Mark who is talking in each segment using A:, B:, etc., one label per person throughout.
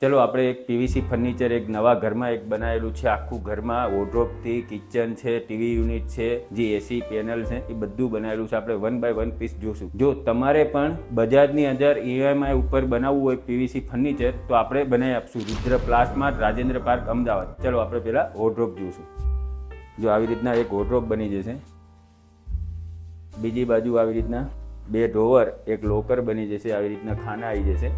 A: ચલો આપણે એક પીવીસી ફર્નિચર એક નવા ઘરમાં એક બનાવેલું છે. આખું ઘરમાં વોર્ડરોબથી કિચન છે, ટીવી યુનિટ છે, જે એસી પેનલ છે, એ બધું બનાવેલું છે. આપણે 1 બાય 1 પીસ જોશું. જો તમારે પણ બજાજની અંદર EMI ઉપર બનાવવું હોય પીવીસી ફર્નિચર તો આપણે બનાવી આપશું. રુદ્ર પ્લાસ્માર્ટ, રાજેન્દ્ર પાર્ક, અમદાવાદ. ચલો આપણે પહેલા વોર્ડરોબ જોશું. જો આવી રીતના એક વોર્ડરોબ બની જશે. બીજી બાજુ આવી રીતના 2 ડ્રોવર, એક લોકર બની જશે. આવી રીતના ખાના આવી જશે.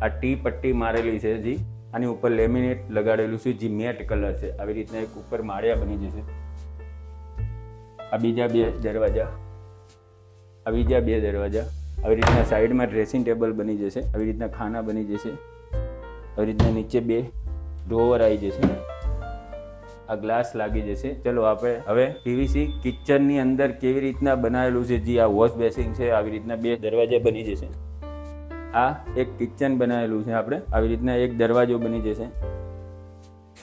A: આ ટી પટ્ટી મારેલી છે, જી આની ઉપર લેમિનેટ લગાડેલું છે, જે મેટ કલર છે. આવી રીતના એક ઉપર માળિયા બની જશે. આ બીજા 2 દરવાજા, આ બીજા 2 દરવાજા. આવી રીતના સાઈડમાં ડ્રેસિંગ ટેબલ બની જશે. આવી રીતના ખાના બની જશે. આવી રીતના નીચે 2 ડ્રોવર આવી જશે. આ ગ્લાસ લાગી જશે. ચલો આપણે હવે પીવીસી કિચનની અંદર કેવી રીતના બનાવેલું છે, જે આ વોશ બેસિંગ છે. આવી રીતના 2 દરવાજા બની જશે. આ એક કિચન બનાવેલું છે. આપણે આવી રીતના એક દરવાજો બની જશે.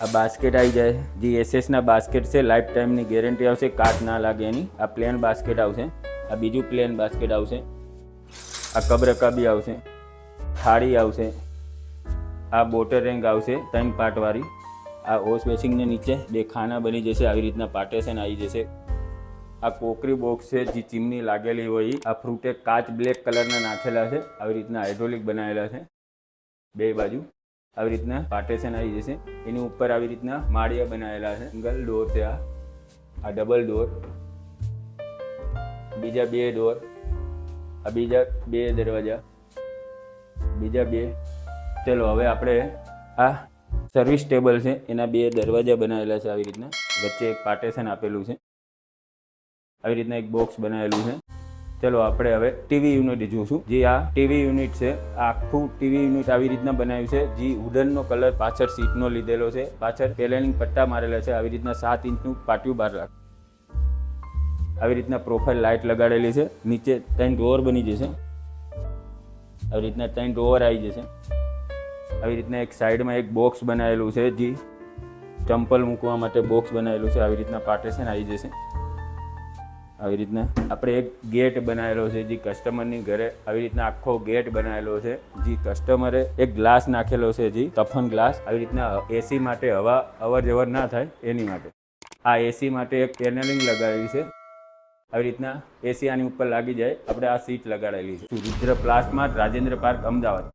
A: આ બાસ્કેટ આવી જાય, જે એસએસના બાસ્કેટ છે. લાઈફ ટાઈમની ગેરંટી આવશે, કાટ ના લાગે એની. આ પ્લેન બાસ્કેટ આવશે. આ બીજું પ્લેન બાસ્કેટ આવશે. આ કબરકાબી આવશે. થાળી આવશે. આ બોટર રેંગ આવશે 3 પાર્ટવાળી. આ વોશ બેસિંગને નીચે 2 ખાના બની જશે. આવી રીતના પાર્ટેશન આવી જશે. આ કોકરી બોક્સ છે, જે ચીમની લાગેલી હોય. આ ફ્રૂટે કાચ બ્લેક કલરના નાખેલા છે. આવી રીતના હાઇડ્રોલિક બનાવેલા છે. 2 બાજુ આવી રીતના પાર્ટેશન આવી જશે. એની ઉપર આવી રીતના માળિયા બનાવેલા છે. સિંગલ ડોર છે. આ ડબલ ડોર. બીજા 2 ડોર. આ બીજા 2 દરવાજા. બીજા 2. ચલો હવે આપણે આ સર્વિસ ટેબલ છે, એના 2 દરવાજા બનાવેલા છે. આવી રીતના વચ્ચે એક પાર્ટેશન આપેલું છે. આવી રીતના એક બોક્સ બનાવેલું છે. ચલો આપણે હવે ટીવી યુનિટ જોશું. જે આ ટીવી યુનિટ છે, આખું ટીવી યુનિટ આવી રીતના બનાવ્યું છે. જે વુડનનો કલર પાછળ સીટનો લીધેલો છે. પાછળ પેલેનિંગ પટ્ટા મારેલા છે. આવી રીતના 7 ઇંચનું પાટિયું બહાર રાખ. આવી રીતના પ્રોફાઇલ લાઇટ લગાડેલી છે. નીચે 3 ડ્રોવર બની જશે. આવી રીતના 3 ડ્રોવર આવી જશે. આવી રીતના એક સાઈડમાં એક બોક્સ બનાવેલું છે, જે ચંપલ મૂકવા માટે બોક્સ બનાવેલું છે. આવી રીતના પાર્ટેશન આવી જશે. આવી રીતના આપણે એક ગેટ બનાવેલો છે, જે કસ્ટમરની ઘરે આવી રીતના આખો ગેટ બનાવેલો છે. જે કસ્ટમરે એક ગ્લાસ નાખેલો છે, જે તફન ગ્લાસ. આવી રીતના એસી માટે હવા અવર જવર ના થાય એની માટે. આ એસી માટે એક પેનલિંગ લગાવેલી છે. આવી રીતના એસી આની ઉપર લાગી જાય. આપણે આ સીટ લગાડેલી છે. રુદ્ર પ્લાસ્માર્ટ, રાજેન્દ્ર પાર્ક, અમદાવાદ.